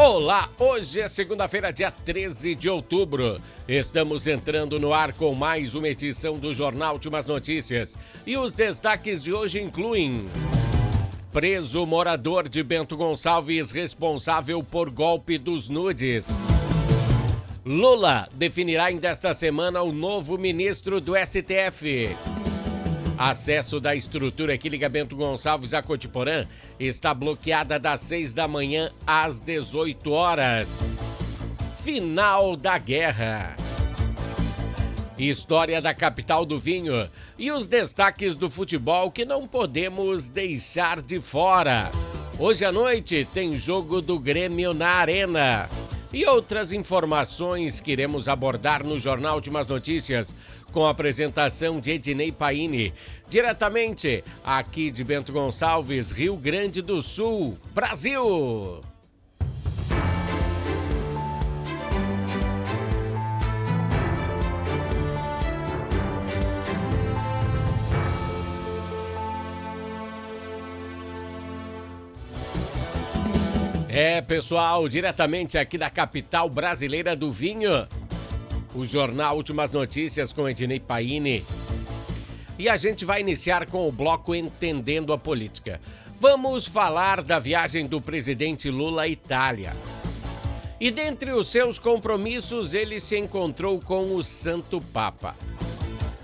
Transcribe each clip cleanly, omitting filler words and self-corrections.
Olá, hoje é segunda-feira, dia 13 de outubro. Estamos entrando no ar com mais uma edição do Jornal Últimas Notícias. E os destaques de hoje incluem: preso morador de Bento Gonçalves responsável por golpe dos nudes. Lula definirá ainda esta semana o novo ministro do STF. Acesso da estrutura que liga Bento Gonçalves a Cotiporã está bloqueada das 6 da manhã às 18 horas. Final da guerra. História da capital do vinho e os destaques do futebol que não podemos deixar de fora. Hoje à noite tem jogo do Grêmio na Arena. E outras informações que iremos abordar no Jornal Últimas Notícias, com a apresentação de Ednei Paini, diretamente aqui de Bento Gonçalves, Rio Grande do Sul, Brasil. Pessoal, diretamente aqui da capital brasileira do vinho, o Jornal Últimas Notícias com Ednei Paini. E a gente vai iniciar com o bloco Entendendo a Política. Vamos falar da viagem do presidente Lula à Itália. E dentre os seus compromissos, ele se encontrou com o Santo Papa.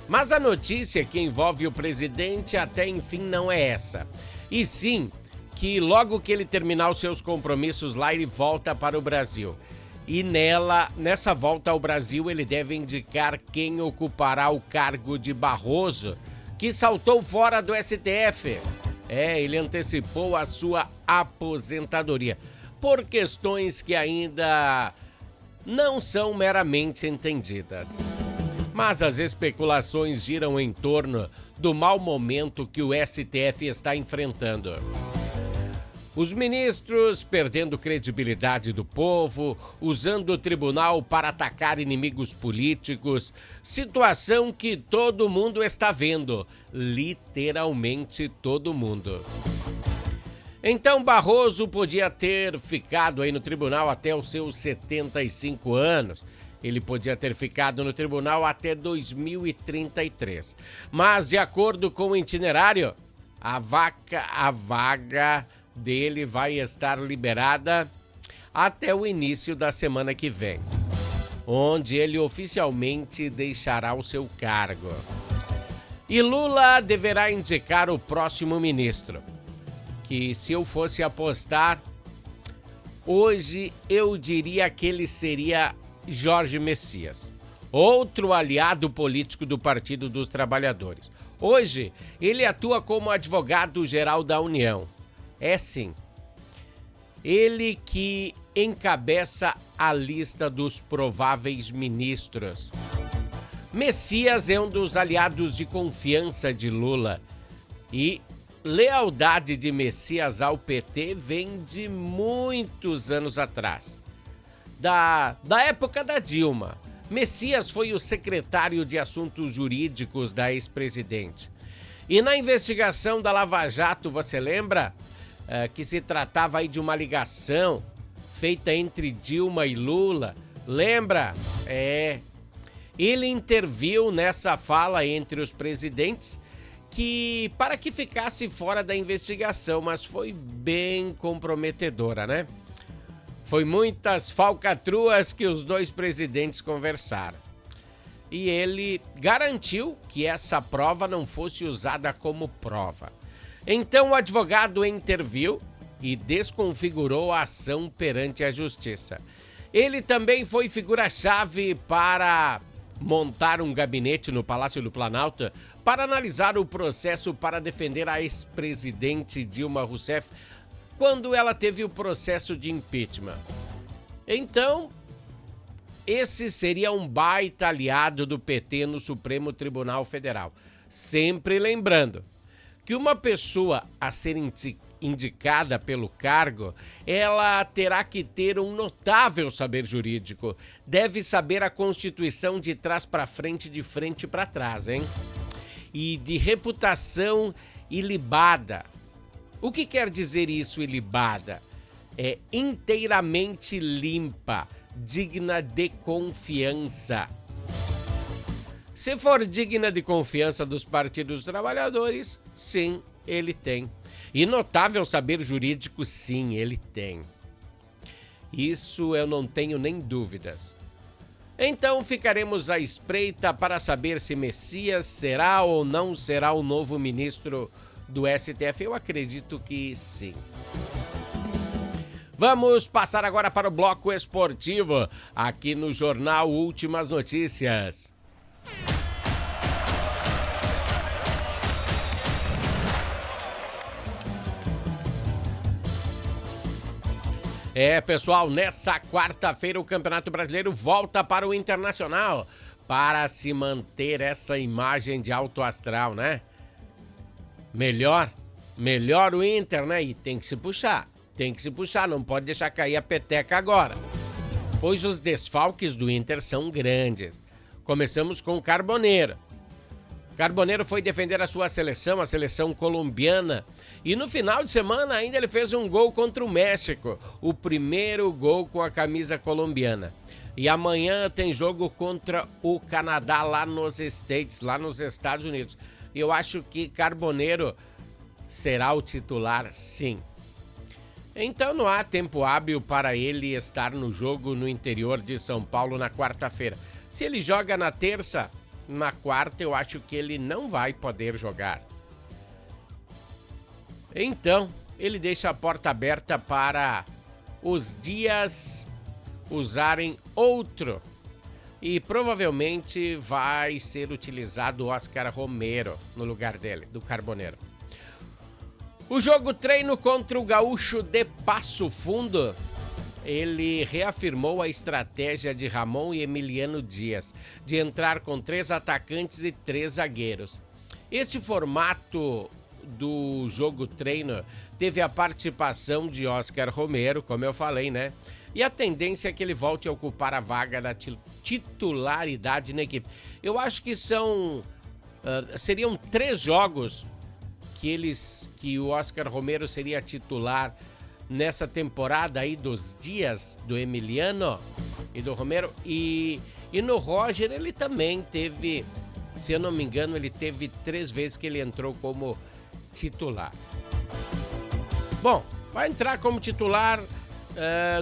Mas a notícia que envolve o presidente até enfim não é essa. E sim, que logo que ele terminar os seus compromissos lá, ele volta para o Brasil. E nessa volta ao Brasil, ele deve indicar quem ocupará o cargo de Barroso, que saltou fora do STF. Ele antecipou a sua aposentadoria, por questões que ainda não são meramente entendidas. Mas as especulações giram em torno do mau momento que o STF está enfrentando. Os ministros perdendo credibilidade do povo, usando o tribunal para atacar inimigos políticos, situação que todo mundo está vendo, literalmente todo mundo. Então Barroso podia ter ficado aí no tribunal até os seus 75 anos, ele podia ter ficado no tribunal até 2033. Mas de acordo com o itinerário, a vaga dele vai estar liberada até o início da semana que vem, onde ele oficialmente deixará o seu cargo. E Lula deverá indicar o próximo ministro, que se eu fosse apostar, hoje eu diria que ele seria Jorge Messias, outro aliado político do Partido dos Trabalhadores. Hoje, ele atua como advogado-geral da União. É sim, ele que encabeça a lista dos prováveis ministros. Messias é um dos aliados de confiança de Lula e lealdade de Messias ao PT vem de muitos anos atrás. Da época da Dilma, Messias foi o secretário de Assuntos Jurídicos da ex-presidente. E na investigação da Lava Jato, você lembra? Que se tratava aí de uma ligação feita entre Dilma e Lula. Lembra? Ele interviu nessa fala entre os presidentes para que ficasse fora da investigação, mas foi bem comprometedora, né? Foi muitas falcatruas que os dois presidentes conversaram. E ele garantiu que essa prova não fosse usada como prova. Então o advogado interviu e desconfigurou a ação perante a justiça. Ele também foi figura-chave para montar um gabinete no Palácio do Planalto para analisar o processo para defender a ex-presidente Dilma Rousseff quando ela teve o processo de impeachment. Então, esse seria um baita aliado do PT no Supremo Tribunal Federal. Sempre lembrando que uma pessoa a ser indicada pelo cargo, ela terá que ter um notável saber jurídico. Deve saber a Constituição de trás para frente, de frente para trás, hein? E de reputação ilibada. O que quer dizer isso, ilibada? é inteiramente limpa, digna de confiança. Se for digna de confiança dos partidos dos trabalhadores, sim, ele tem. E notável saber jurídico, sim, ele tem. Isso eu não tenho nem dúvidas. Então ficaremos à espreita para saber se Messias será ou não será o novo ministro do STF. Eu acredito que sim. Vamos passar agora para o bloco esportivo, aqui no Jornal Últimas Notícias. Pessoal, nessa quarta-feira o Campeonato Brasileiro volta para o Internacional para se manter essa imagem de alto astral, né? Melhor o Inter, né? E tem que se puxar, não pode deixar cair a peteca agora. Pois os desfalques do Inter são grandes. Começamos com o Carboneiro. Carboneiro foi defender a sua seleção, a seleção colombiana. E no final de semana ainda ele fez um gol contra o México. O primeiro gol com a camisa colombiana. E amanhã tem jogo contra o Canadá lá nos States, lá nos Estados Unidos. Eu acho que Carboneiro será o titular, sim. Então não há tempo hábil para ele estar no jogo no interior de São Paulo na quarta-feira. Se ele joga na terça, na quarta eu acho que ele não vai poder jogar. Então, ele deixa a porta aberta para os dias usarem outro. E provavelmente vai ser utilizado o Oscar Romero no lugar dele, do Carboneiro. O jogo treino contra o Gaúcho de Passo Fundo, ele reafirmou a estratégia de Ramon e Emiliano Dias, de entrar com 3 atacantes e 3 zagueiros. Este formato do jogo treino teve a participação de Oscar Romero, como eu falei, né? E a tendência é que ele volte a ocupar a vaga da titularidade na equipe. Eu acho que seriam 3 jogos que o Oscar Romero seria titular nessa temporada aí dos dias do Emiliano e do Romero. E no Roger ele também teve, se eu não me engano, ele teve 3 vezes que ele entrou como titular. Bom, vai entrar como titular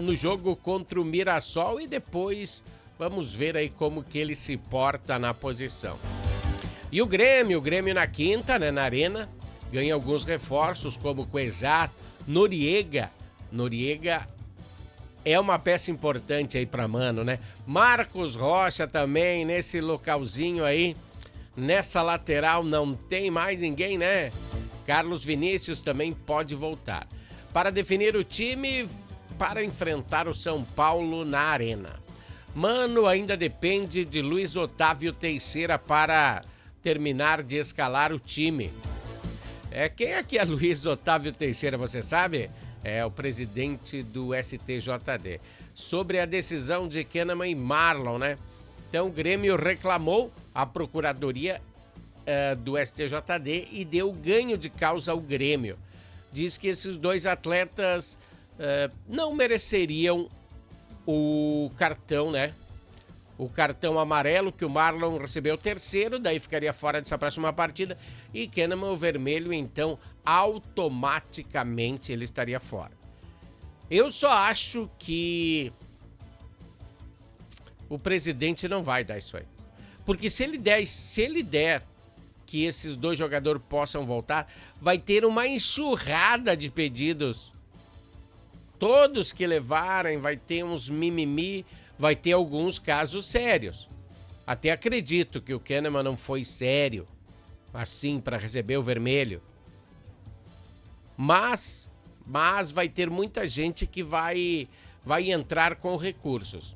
no jogo contra o Mirassol e depois vamos ver aí como que ele se porta na posição. E o Grêmio na quinta, né, na Arena, ganha alguns reforços como Cuejar, Noriega é uma peça importante aí pra Mano, né? Marcos Rocha também nesse localzinho aí, nessa lateral não tem mais ninguém, né? Carlos Vinícius também pode voltar. Para definir o time para enfrentar o São Paulo na Arena. Mano ainda depende de Luiz Otávio Teixeira para terminar de escalar o time. Quem é que é Luiz Otávio Teixeira, você sabe? É o presidente do STJD. Sobre a decisão de Kahneman e Marlon, né? Então o Grêmio reclamou a procuradoria do STJD e deu ganho de causa ao Grêmio. Diz que esses 2 atletas não mereceriam o cartão, né? O cartão amarelo que o Marlon recebeu 3º, daí ficaria fora dessa próxima partida. E Kahneman o vermelho, então automaticamente ele estaria fora. Eu só acho que o presidente não vai dar isso aí. Porque se ele der que esses 2 jogadores possam voltar, vai ter uma enxurrada de pedidos. Todos que levarem, vai ter uns mimimi, vai ter alguns casos sérios. Até acredito que o Kahneman não foi sério, assim, para receber o vermelho. Mas vai ter muita gente que vai entrar com recursos.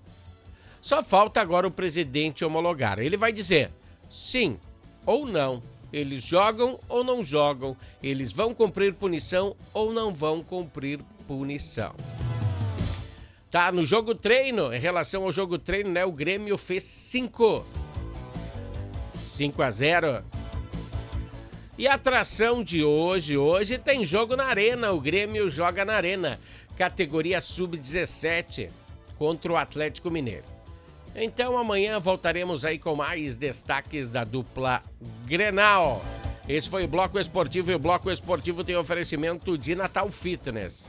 Só falta agora o presidente homologar. Ele vai dizer sim ou não. Eles jogam ou não jogam. Eles vão cumprir punição ou não vão cumprir punição. Tá, no jogo treino, em relação ao jogo treino, né? O Grêmio fez 5-0. E a atração de hoje tem jogo na Arena. O Grêmio joga na Arena. categoria Sub-17 contra o Atlético Mineiro. Então amanhã voltaremos aí com mais destaques da dupla Grenal. Esse foi o Bloco Esportivo e o Bloco Esportivo tem oferecimento de Natal Fitness.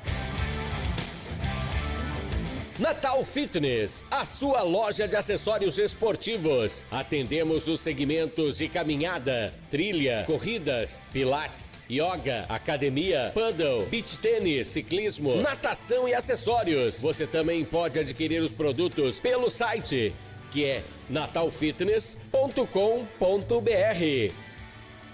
Natal Fitness, a sua loja de acessórios esportivos. Atendemos os segmentos de caminhada, trilha, corridas, pilates, yoga, academia, paddle, beach tênis, ciclismo, natação e acessórios. Você também pode adquirir os produtos pelo site, que é natalfitness.com.br.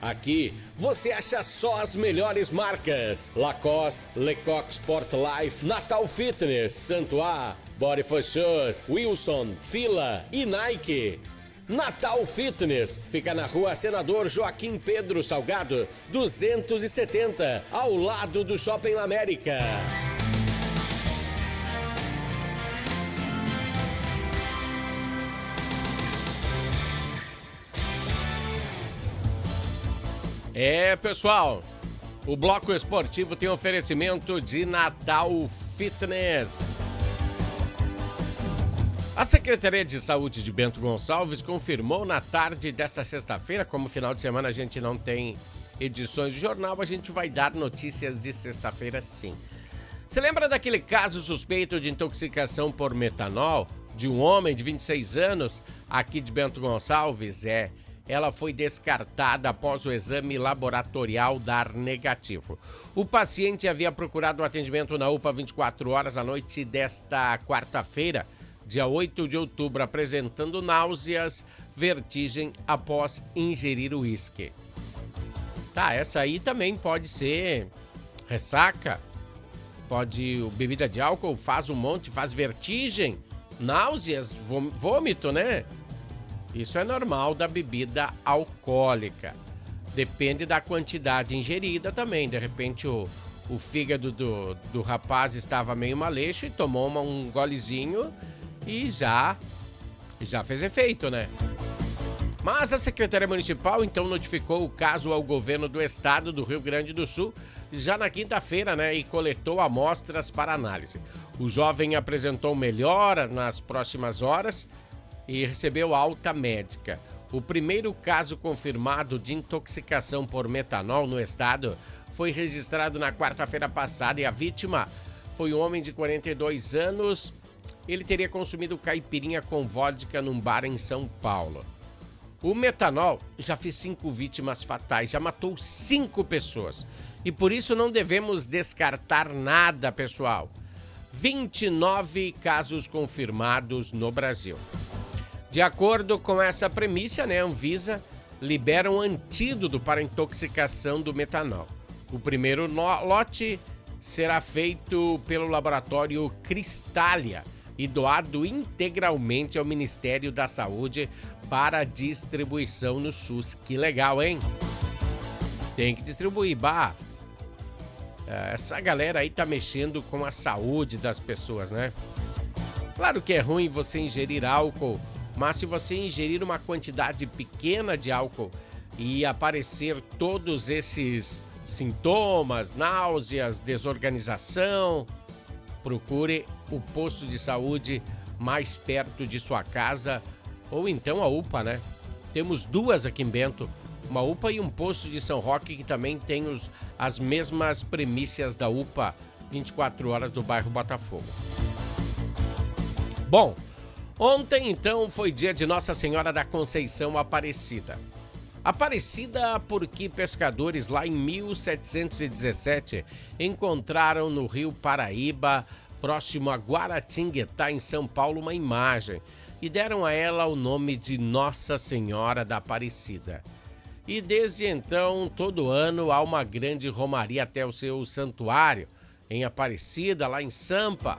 Aqui você acha só as melhores marcas: Lacoste, Lecoq Sport Life, Natal Fitness, Santuá, Body for Shoes, Wilson, Fila e Nike. Natal Fitness fica na rua Senador Joaquim Pedro Salgado, 270, ao lado do Shopping América. Pessoal, o Bloco Esportivo tem oferecimento de Natal Fitness. A Secretaria de Saúde de Bento Gonçalves confirmou na tarde desta sexta-feira, como final de semana a gente não tem edições de jornal, a gente vai dar notícias de sexta-feira sim. Você lembra daquele caso suspeito de intoxicação por metanol de um homem de 26 anos aqui de Bento Gonçalves? Ela foi descartada após o exame laboratorial dar negativo. O paciente havia procurado um atendimento na UPA 24 horas à noite desta quarta-feira, dia 8 de outubro, apresentando náuseas, vertigem após ingerir uísque. Essa aí também pode ser ressaca, bebida de álcool, faz um monte, faz vertigem, náuseas, vômito, né? Isso é normal da bebida alcoólica. Depende da quantidade ingerida também. De repente o fígado do rapaz estava meio maleixo e tomou um golezinho e já fez efeito, né? Mas a Secretaria Municipal então notificou o caso ao governo do estado do Rio Grande do Sul já na quinta-feira, né? E coletou amostras para análise. O jovem apresentou melhora nas próximas horas e recebeu alta médica. O primeiro caso confirmado de intoxicação por metanol no estado foi registrado na quarta-feira passada e a vítima foi um homem de 42 anos. Ele teria consumido caipirinha com vodka num bar em São Paulo. O metanol já fez 5 vítimas fatais, já matou 5 pessoas. E por isso não devemos descartar nada, pessoal. 29 casos confirmados no Brasil. De acordo com essa premissa, né, a Anvisa libera um antídoto para a intoxicação do metanol. O primeiro lote será feito pelo laboratório Cristália e doado integralmente ao Ministério da Saúde para distribuição no SUS. Que legal, hein? Tem que distribuir, essa galera aí tá mexendo com a saúde das pessoas, né? Claro que é ruim você ingerir álcool, mas se você ingerir uma quantidade pequena de álcool e aparecer todos esses sintomas, náuseas, desorganização, procure o posto de saúde mais perto de sua casa ou então a UPA, né? Temos 2 aqui em Bento, uma UPA e um posto de São Roque que também tem as mesmas premissas da UPA 24 horas do bairro Botafogo. Bom, ontem, então, foi dia de Nossa Senhora da Conceição Aparecida. Aparecida porque pescadores lá em 1717 encontraram no Rio Paraíba, próximo a Guaratinguetá, em São Paulo, uma imagem e deram a ela o nome de Nossa Senhora da Aparecida. E desde então, todo ano, há uma grande romaria até o seu santuário, em Aparecida, lá em Sampa.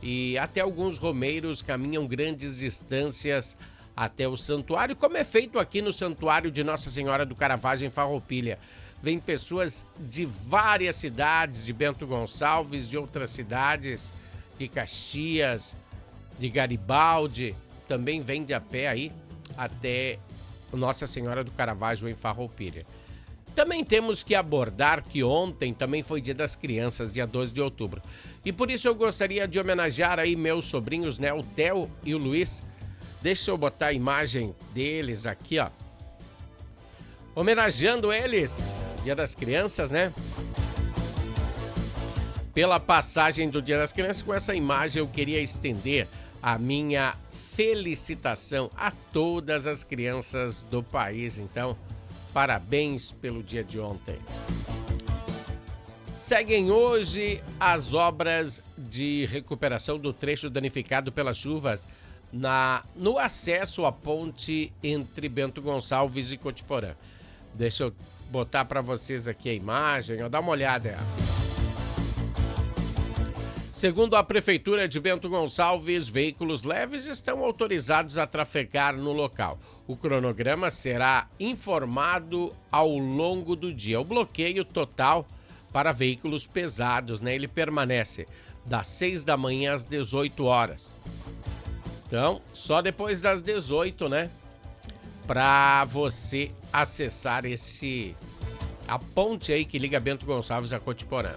E até alguns romeiros caminham grandes distâncias até o santuário, como é feito aqui no Santuário de Nossa Senhora do Caravaggio, em Farroupilha. Vêm pessoas de várias cidades, de Bento Gonçalves, de outras cidades, de Caxias, de Garibaldi, também vem de a pé aí até Nossa Senhora do Caravaggio, em Farroupilha. Também temos que abordar que ontem também foi Dia das Crianças, dia 12 de outubro. E por isso eu gostaria de homenagear aí meus sobrinhos, né, o Theo e o Luiz. Deixa eu botar a imagem deles aqui, ó. Homenageando eles, Dia das Crianças, né? Pela passagem do Dia das Crianças, com essa imagem eu queria estender a minha felicitação a todas as crianças do país. Então, parabéns pelo dia de ontem. Seguem hoje as obras de recuperação do trecho danificado pelas chuvas no acesso à ponte entre Bento Gonçalves e Cotiporã. Deixa eu botar para vocês aqui a imagem, ó, dá uma olhada. Segundo a Prefeitura de Bento Gonçalves, veículos leves estão autorizados a trafegar no local. O cronograma será informado ao longo do dia. O bloqueio total para veículos pesados, né? Ele permanece das 6 da manhã às 18 horas. Então, só depois das 18, né? Para você acessar a ponte aí que liga Bento Gonçalves a Cotiporã.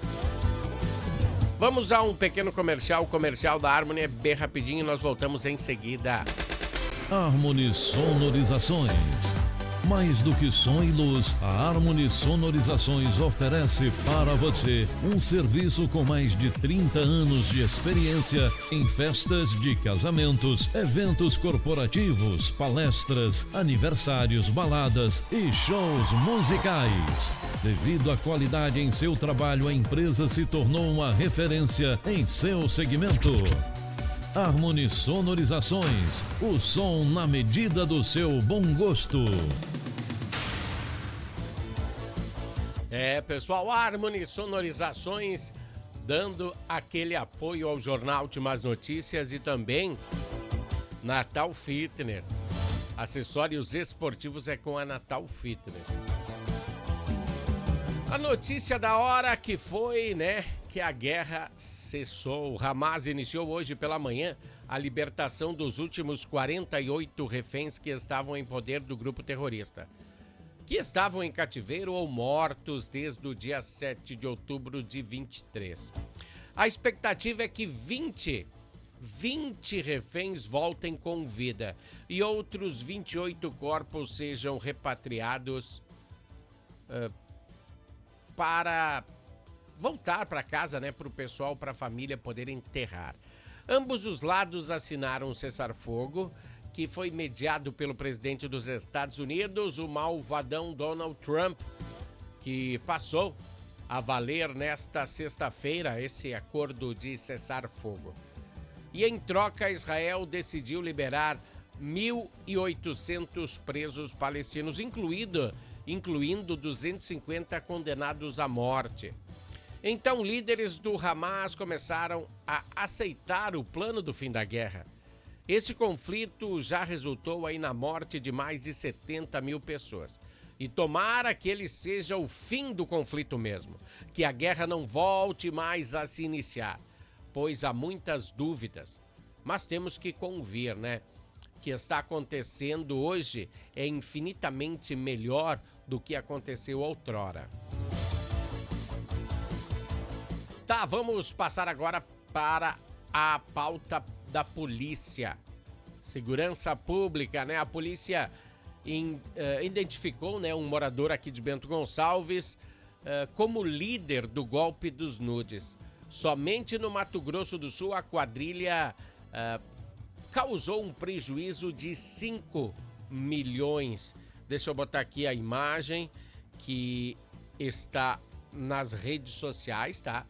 Vamos a um pequeno comercial. O comercial da Harmony é bem rapidinho e nós voltamos em seguida. Harmony Sonorizações. Mais do que som e luz, a Harmony Sonorizações oferece para você um serviço com mais de 30 anos de experiência em festas de casamentos, eventos corporativos, palestras, aniversários, baladas e shows musicais. Devido à qualidade em seu trabalho, a empresa se tornou uma referência em seu segmento. Harmony Sonorizações, o som na medida do seu bom gosto. Pessoal, Harmony Sonorizações dando aquele apoio ao Jornal Últimas Notícias e também Natal Fitness. Acessórios esportivos é com a Natal Fitness. A notícia da hora que foi, né, que a guerra cessou. O Hamas iniciou hoje pela manhã a libertação dos últimos 48 reféns que estavam em poder do grupo terrorista, que estavam em cativeiro ou mortos desde o dia 7 de outubro de 23. A expectativa é que 20 reféns voltem com vida e outros 28 corpos sejam repatriados para voltar para casa, né, para o pessoal, para a família poder enterrar. Ambos os lados assinaram um cessar-fogo que foi mediado pelo presidente dos Estados Unidos, o malvadão Donald Trump, que passou a valer nesta sexta-feira esse acordo de cessar-fogo. E em troca, Israel decidiu liberar 1.800 presos palestinos, incluindo 250 condenados à morte. Então, líderes do Hamas começaram a aceitar o plano do fim da guerra. Esse conflito já resultou aí na morte de mais de 70 mil pessoas. E tomara que ele seja o fim do conflito mesmo, que a guerra não volte mais a se iniciar, pois há muitas dúvidas. Mas temos que convir, né? Que está acontecendo hoje é infinitamente melhor do que aconteceu outrora. Tá, vamos passar agora para a pauta da polícia. Segurança pública, né? A polícia identificou, né, um morador aqui de Bento Gonçalves como líder do golpe dos nudes. Somente no Mato Grosso do Sul, a quadrilha causou um prejuízo de 5 milhões. Deixa eu botar aqui a imagem que está nas redes sociais, tá?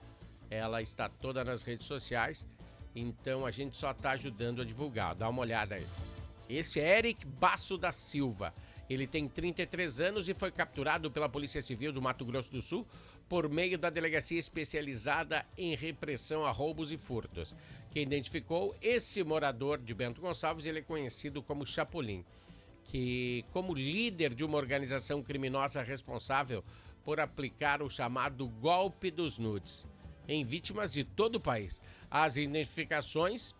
Ela está toda nas redes sociais, então a gente só está ajudando a divulgar. Dá uma olhada aí. Esse é Eric Basso da Silva. Ele tem 33 anos e foi capturado pela Polícia Civil do Mato Grosso do Sul por meio da Delegacia Especializada em Repressão a Roubos e Furtos. Quem identificou esse morador de Bento Gonçalves, ele é conhecido como Chapolin, que como líder de uma organização criminosa responsável por aplicar o chamado golpe dos nudes em vítimas de todo o país. As identificações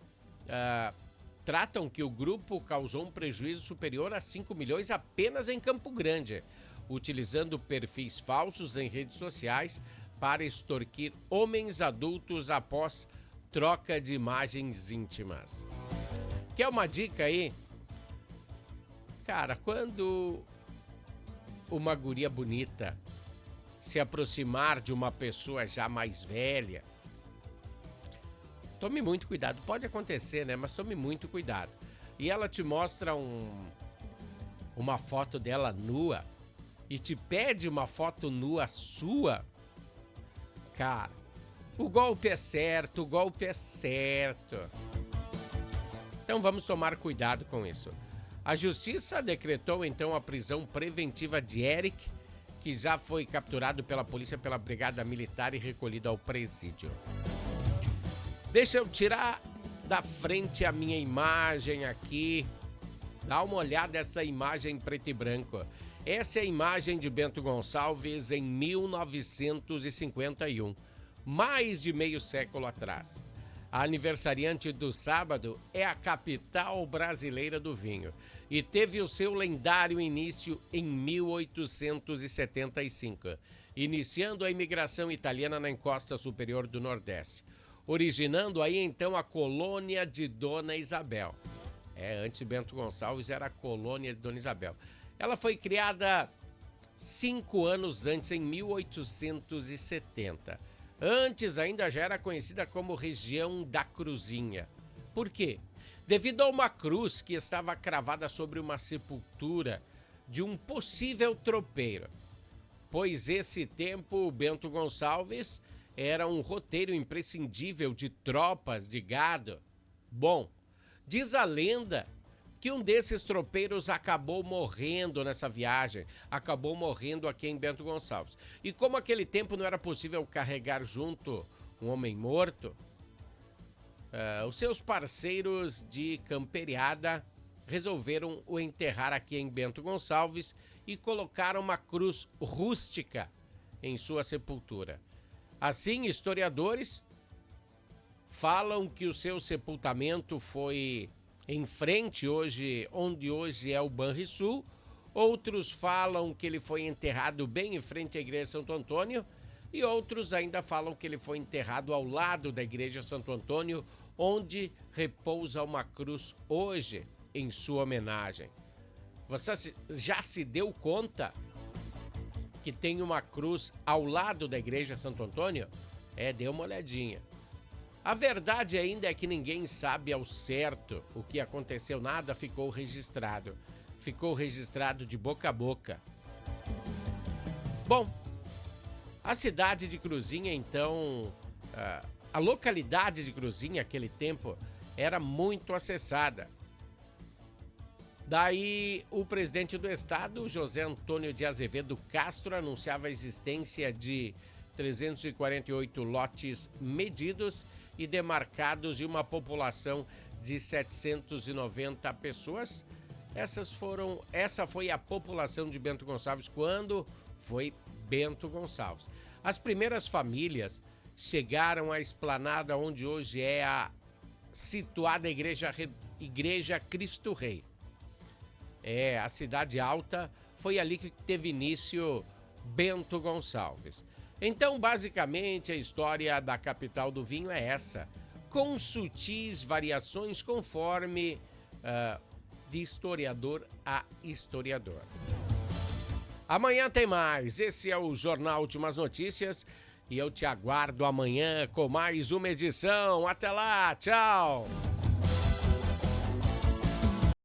tratam que o grupo causou um prejuízo superior a 5 milhões apenas em Campo Grande. utilizando perfis falsos em redes sociais para extorquir homens adultos após troca de imagens íntimas. Quer uma dica aí? Cara, quando uma guria bonita se aproximar de uma pessoa já mais velha, tome muito cuidado. Pode acontecer, né? Mas tome muito cuidado. E ela te mostra uma foto dela nua e te pede uma foto nua sua. Cara, o golpe é certo, o golpe é certo. Então vamos tomar cuidado com isso. A justiça decretou então a prisão preventiva de Eric, que já foi capturado pela polícia pela brigada militar e recolhido ao presídio. Deixa eu tirar da frente a minha imagem aqui. Dá uma olhada nessa imagem em preto e branco. Essa é a imagem de Bento Gonçalves em 1951, mais de meio século atrás. A aniversariante do sábado é a capital brasileira do vinho e teve o seu lendário início em 1875, iniciando a imigração italiana na encosta superior do Nordeste, originando aí então a colônia de Dona Isabel. Antes Bento Gonçalves era a colônia de Dona Isabel. Ela foi criada 5 anos antes, em 1870. Antes ainda já era conhecida como região da Cruzinha. Por quê? Devido a uma cruz que estava cravada sobre uma sepultura de um possível tropeiro. Pois esse tempo, Bento Gonçalves era um roteiro imprescindível de tropas de gado. Bom, diz a lenda que um desses tropeiros acabou morrendo nessa viagem, acabou morrendo aqui em Bento Gonçalves. E como aquele tempo não era possível carregar junto um homem morto, os seus parceiros de camperiada resolveram o enterrar aqui em Bento Gonçalves e colocaram uma cruz rústica em sua sepultura. Assim, historiadores falam que o seu sepultamento foi em frente onde hoje é o Banrisul. Outros falam que ele foi enterrado bem em frente à igreja Santo Antônio e outros ainda falam que ele foi enterrado ao lado da igreja Santo Antônio, onde repousa uma cruz hoje em sua homenagem. Você já se deu conta que tem uma cruz ao lado da igreja Santo Antônio? Dê uma olhadinha. A verdade ainda é que ninguém sabe ao certo o que aconteceu, nada ficou registrado. Ficou registrado de boca a boca. Bom, a cidade de Cruzinha, então, a localidade de Cruzinha, naquele tempo, era muito acessada. Daí, o presidente do estado, José Antônio de Azevedo Castro, anunciava a existência de 348 lotes medidos e demarcados de uma população de 790 pessoas. Essa foi a população de Bento Gonçalves quando foi Bento Gonçalves. As primeiras famílias chegaram à esplanada onde hoje é a situada a Igreja Cristo Rei. A Cidade Alta, foi ali que teve início Bento Gonçalves. Então, basicamente, a história da capital do vinho é essa, com sutis variações conforme de historiador a historiador. Amanhã tem mais. Esse é o Jornal Últimas Notícias e eu te aguardo amanhã com mais uma edição. Até lá, tchau!